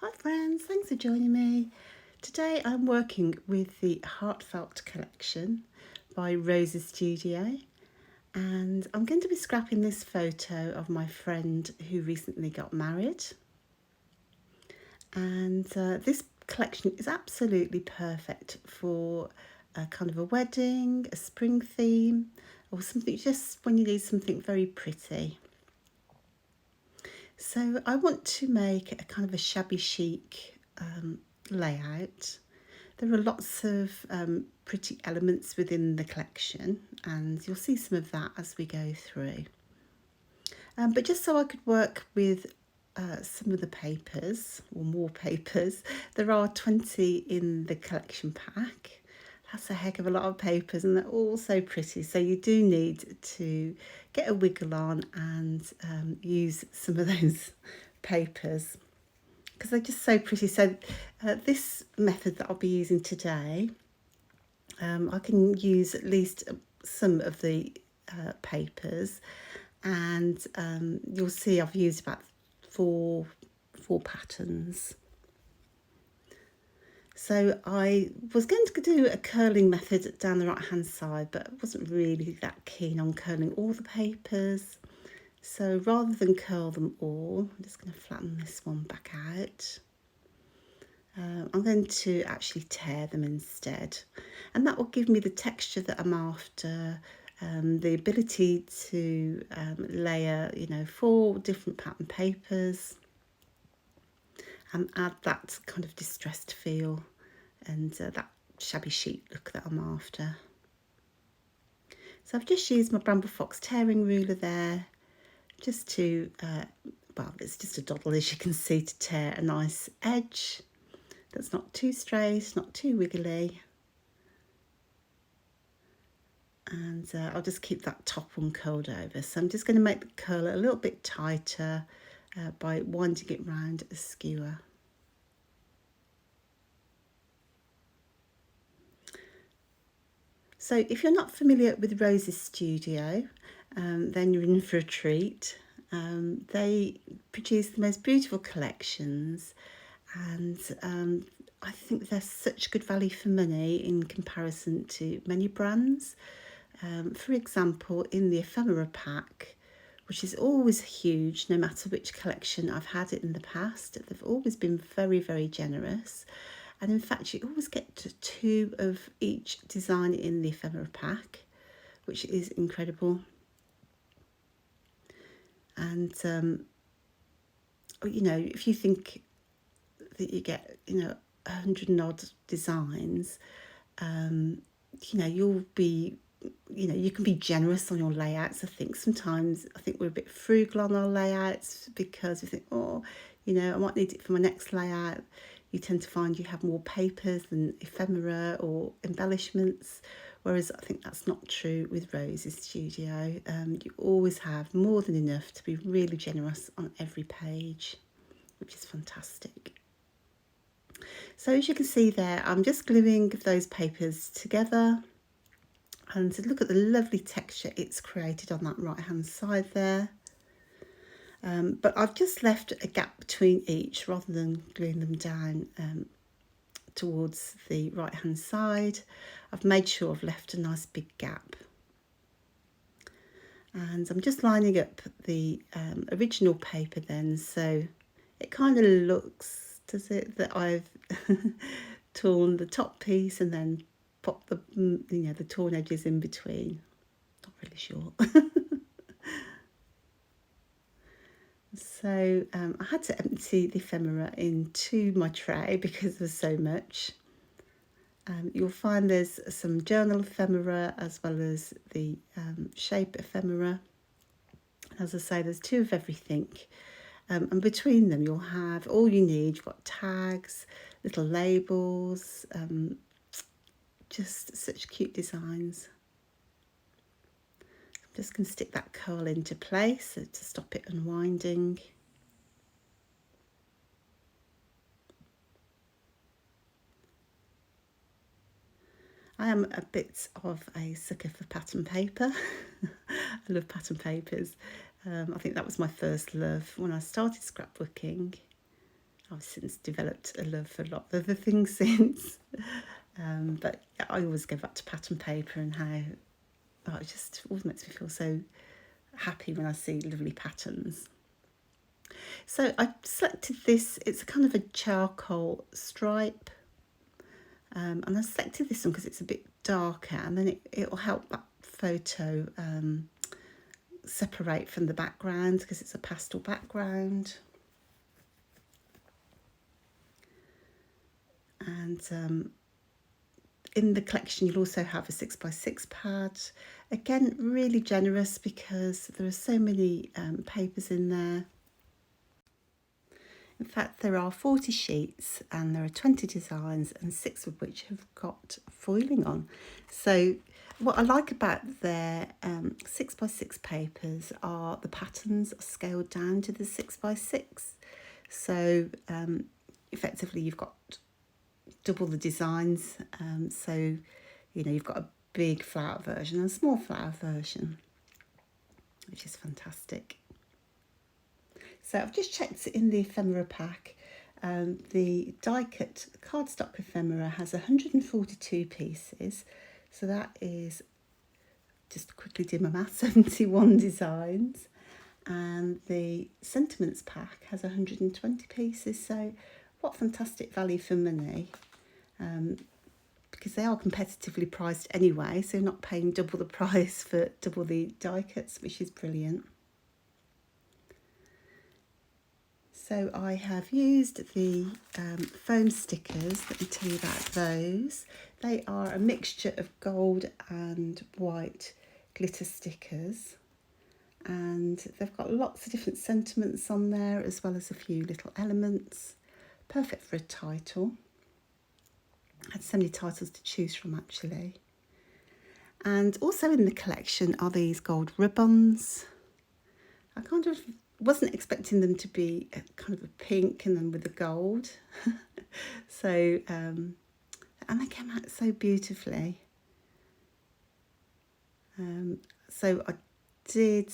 Hi friends, thanks for joining me. Today I'm working with the Heartfelt collection by Rosie Studio, and I'm going to be scrapping this photo of my friend who recently got married. And this collection is absolutely perfect for a kind of a wedding, a spring theme, or something just when you need something very pretty. So I want to make a kind of a shabby chic layout. There are lots of pretty elements within the collection, and you'll see some of that as we go through. But just so I could work with some of the papers, or more papers, there are 20 in the collection pack. That's a heck of a lot of papers, and they're all so pretty. So you do need to get a wiggle on and use some of those papers because they're just so pretty. So this method that I'll be using today, I can use at least some of the papers, and you'll see I've used about four patterns. So I was going to do a curling method down the right hand side, but I wasn't really that keen on curling all the papers. So rather than curl them all, I'm just going to flatten this one back out. I'm going to actually tear them instead, and that will give me the texture that I'm after, the ability to layer, 4 different pattern papers and add that kind of distressed feel and that shabby chic look that I'm after. So I've just used my Bramble Fox tearing ruler there just to, well, it's just a doddle as you can see, to tear a nice edge that's not too straight, not too wiggly. And I'll just keep that top one curled over. So I'm just going to make the curl a little bit tighter by winding it round a skewer. So if you're not familiar with Rosie's studio, then you're in for a treat. They produce the most beautiful collections, and I think they're such good value for money in comparison to many brands. For example, in the ephemera pack, which is always huge no matter which collection I've had it in the past, they've always been very, very generous. And in fact, you always get 2 of each design in the ephemera pack, which is incredible. And, if you think that you get, 100 and odd designs, you'll be, you can be generous on your layouts. I think we're a bit frugal on our layouts because we think, I might need it for my next layout. You tend to find you have more papers than ephemera or embellishments, whereas I think that's not true with Rosie's studio. You always have more than enough to be really generous on every page, which is fantastic. So as you can see there, I'm just gluing those papers together, and to look at the lovely texture it's created on that right hand side there. But I've just left a gap between each rather than gluing them down towards the right hand side. I've made sure I've left a nice big gap. And I'm just lining up the original paper then, so it kind of looks, does it, that I've torn the top piece and then popped the torn edges in between. Not really sure. So I had to empty the ephemera into my tray because there's so much. You'll find there's some journal ephemera as well as the shape ephemera. As I say, there's 2 of everything. And between them you'll have all you need. You've got tags, little labels, just such cute designs. I'm just going to stick that curl into place to stop it unwinding. I am a bit of a sucker for pattern paper. I love pattern papers. I think that was my first love when I started scrapbooking. I've since developed a love for a lot of other things since. But I always go back to pattern paper and how it just always makes me feel so happy when I see lovely patterns. So I selected this, it's a kind of a charcoal stripe. And I selected this one because it's a bit darker, and then it will help that photo separate from the background because it's a pastel background. And in the collection you'll also have a 6x6 pad. Again, really generous because there are so many papers in there. In fact, there are 40 sheets and there are 20 designs, and 6 of which have got foiling on. So what I like about their 6x6 papers are the patterns are scaled down to the 6x6. So effectively you've got double the designs. So, you know, you've got a big flower version and a small flower version, which is fantastic. So I've just checked in the ephemera pack. The die cut cardstock ephemera has 142 pieces. So that is, just quickly do my math, 71 designs. And the sentiments pack has 120 pieces. So what fantastic value for money. Because they are competitively priced anyway, so you're not paying double the price for double the die cuts, which is brilliant. So I have used the foam stickers. Let me tell you about those. They are a mixture of gold and white glitter stickers, and they've got lots of different sentiments on there, as well as a few little elements. Perfect for a title. I had so many titles to choose from actually. And also in the collection are these gold rub-ons. I kind of wasn't expecting them to be kind of a pink and then with the gold. So, and they came out so beautifully. So I did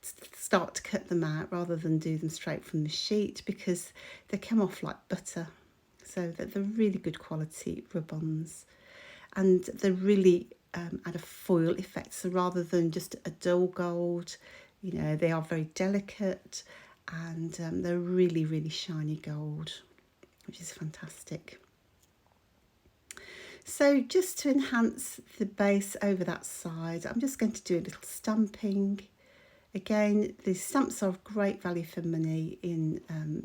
start to cut them out rather than do them straight from the sheet because they come off like butter. So they're really good quality rub-ons, and they're really add a foil effect. So rather than just a dull gold, you know, they are very delicate, and they're really, really shiny gold, which is fantastic. So just to enhance the base over that side, I'm just going to do a little stamping. Again, the stamps are of great value for money in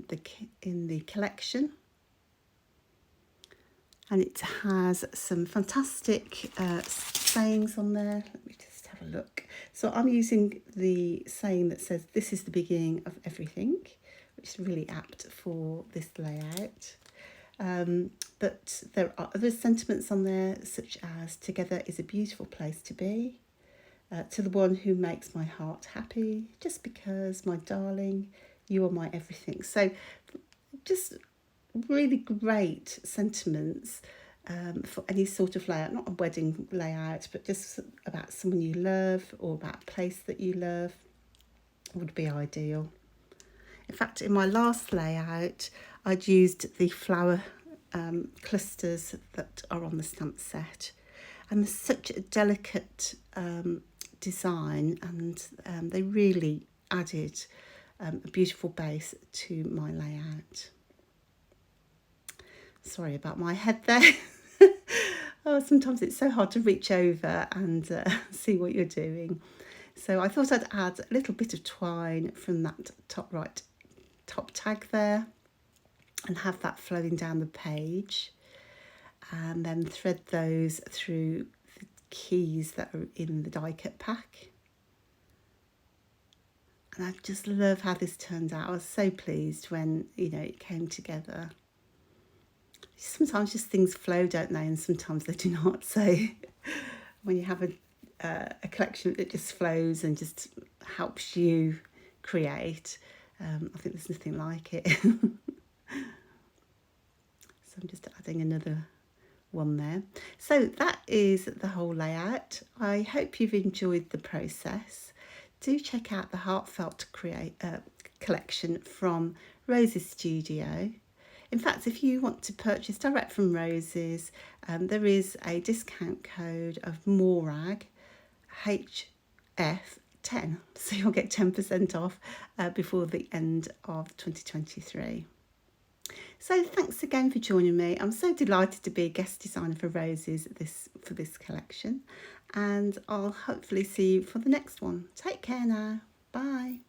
the collection. And it has some fantastic sayings on there. Let me just have a look. So I'm using the saying that says, "This is the beginning of everything," which is really apt for this layout. But there are other sentiments on there, such as "Together is a beautiful place to be," "To the one who makes my heart happy," "Just because, my darling, you are my everything." So just really great sentiments for any sort of layout, not a wedding layout, but just about someone you love or about a place that you love would be ideal. In fact, in my last layout, I'd used the flower clusters that are on the stamp set, and there's such a delicate design, and they really added a beautiful base to my layout. Sorry about my head there. Oh, sometimes it's so hard to reach over and see what you're doing. So I thought I'd add a little bit of twine from that top right top tag there and have that flowing down the page, and then thread those through the keys that are in the die cut pack. And I just love how this turned out. I was so pleased when, you know, it came together. Sometimes just things flow, don't they? And sometimes they do not. So when you have a collection that just flows and just helps you create, I think there's nothing like it. So I'm just adding another one there. So that is the whole layout. I hope you've enjoyed the process. Do check out the Heartfelt collection from Rosie's studio. In fact, if you want to purchase direct from Rosie's, there is a discount code of Morag HF10, so you'll get 10% off before the end of 2023. So thanks again for joining me. I'm so delighted to be a guest designer for Rosie's for this collection, and I'll hopefully see you for the next one. Take care now. Bye.